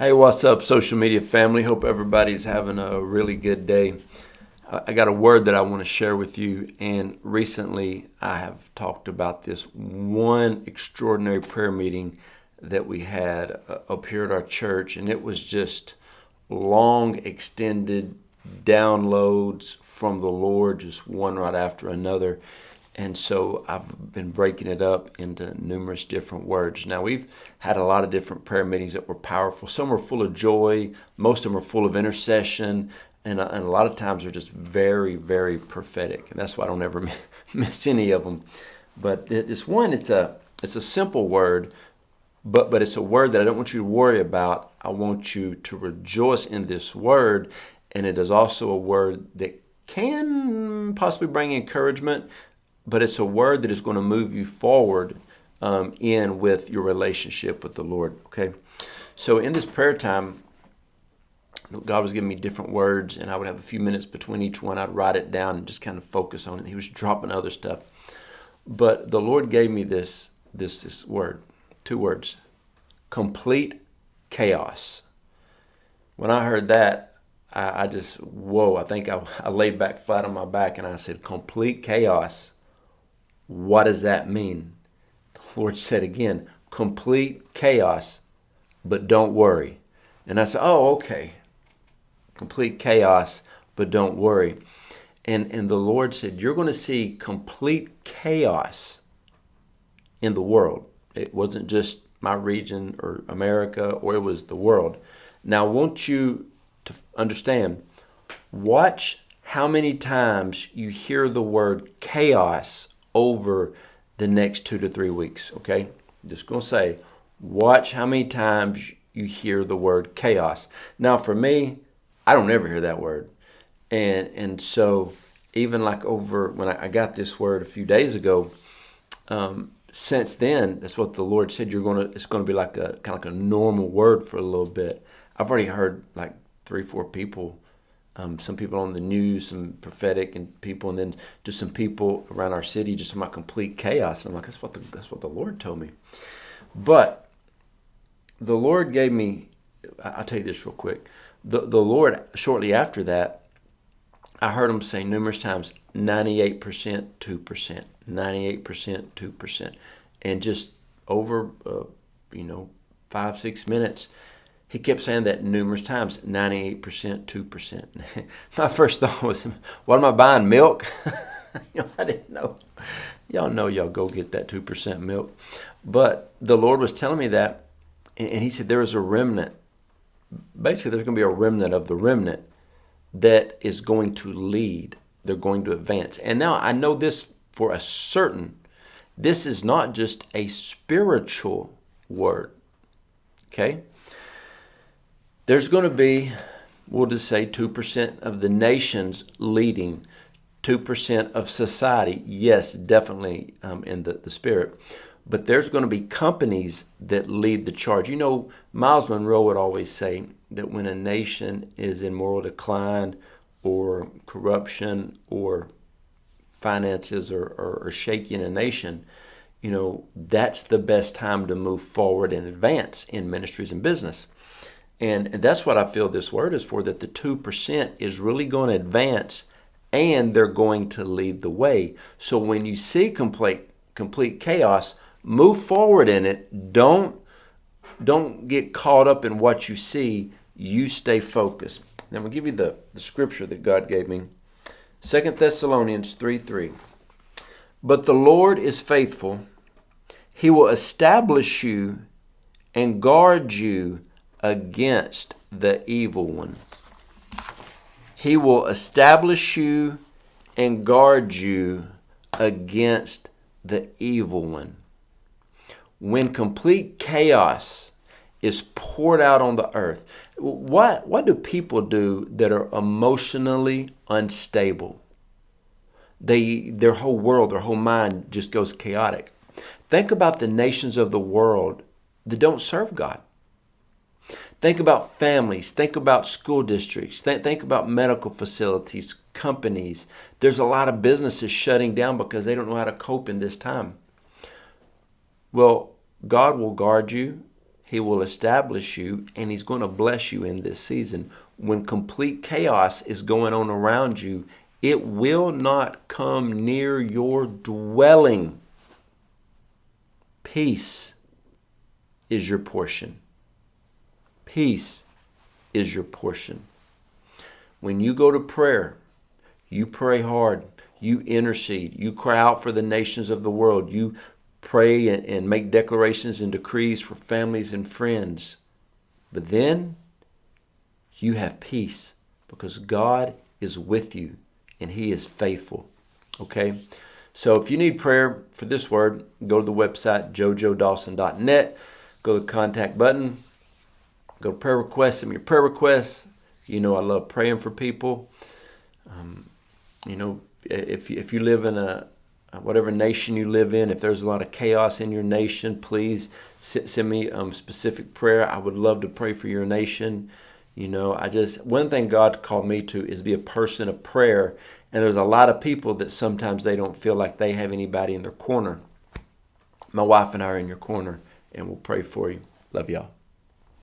Hey, what's up, social media family? Hope everybody's having a really good day. I got a word that I want to share with you. And recently, I have talked about this one extraordinary prayer meeting that we had up here at our church. And it was just long, extended downloads from the Lord, just one right after another. And so I've been breaking it up into numerous different words. Now, we've had a lot of different prayer meetings that were powerful. Some were full of joy. Most of them are full of intercession. And a lot of times they're just very, very prophetic. And that's why I don't ever miss any of them. But this one, it's a simple word, but it's a word that I don't want you to worry about. I want you to rejoice in this word. And it is also a word that can possibly bring encouragement, but it's a word that is going to move you forward in with your relationship with the Lord, okay? So in this prayer time, God was giving me different words, and I would have a few minutes between each one. I'd write it down and just kind of focus on it. He was dropping other stuff. But the Lord gave me this word, two words, complete chaos. When I heard that, I just, whoa, I think I laid back flat on my back, and I said, complete chaos. What does that mean? The Lord said again, complete chaos, but don't worry. And I said, oh, okay. Complete chaos, but don't worry. And the Lord said, you're going to see complete chaos in the world. It wasn't just my region or America, or it was the world. Now, I want you to understand, watch how many times you hear the word chaos over the next 2 to 3 weeks, okay? Just going to say, watch how many times you hear the word chaos. Now, for me, I don't ever hear that word. And so even like over when I got this word a few days ago, since then, that's what the Lord said, it's going to be like a kind of like a normal word for a little bit. I've already heard like 3-4 people, some people on the news, some prophetic and people, and then just some people around our city just about complete chaos. And I'm like, that's what the Lord told me. But the Lord gave me, I'll tell you this real quick. The Lord, shortly after that, I heard him say numerous times, 98%, 2%, 98%, 2%. And just over, 5-6 minutes, he kept saying that numerous times, 98%, 2%. My first thought was, what am I buying, milk? I didn't know. Y'all know y'all go get that 2% milk. But the Lord was telling me that, and he said there is a remnant. Basically, there's going to be a remnant of the remnant that is going to lead. They're going to advance. And now I know this for a certain. This is not just a spiritual word, okay? There's going to be, we'll just say 2% of the nations leading, 2% of society, yes, definitely in the spirit. But there's going to be companies that lead the charge. You know, Miles Monroe would always say that when a nation is in moral decline or corruption or finances are shaky in a nation, that's the best time to move forward and advance in ministries and business. And that's what I feel this word is for, that the 2% is really going to advance and they're going to lead the way. So when you see complete chaos, move forward in it. Don't get caught up in what you see. You stay focused. Now I'm going to give you the scripture that God gave me. 2 Thessalonians 3:3. But the Lord is faithful. He will establish you and guard you against the evil one. He will establish you and guard you against the evil one. When complete chaos is poured out on the earth, what do people do that are emotionally unstable? Their whole world, their whole mind just goes chaotic. Think about the nations of the world that don't serve God. Think about families. Think about school districts. Think about medical facilities, companies. There's a lot of businesses shutting down because they don't know how to cope in this time. Well, God will guard you. He will establish you, and He's going to bless you in this season. When complete chaos is going on around you, it will not come near your dwelling. Peace is your portion. Peace is your portion. When you go to prayer, you pray hard, you intercede, you cry out for the nations of the world, you pray and make declarations and decrees for families and friends. But then you have peace because God is with you and He is faithful. Okay? So if you need prayer for this word, go to the website joejoedawson.net, go to the contact button, go to prayer requests, send me your prayer requests. You know I love praying for people. If you live in whatever nation you live in, if there's a lot of chaos in your nation, please send me specific prayer. I would love to pray for your nation. One thing God called me to is be a person of prayer. And there's a lot of people that sometimes they don't feel like they have anybody in their corner. My wife and I are in your corner, and we'll pray for you. Love y'all.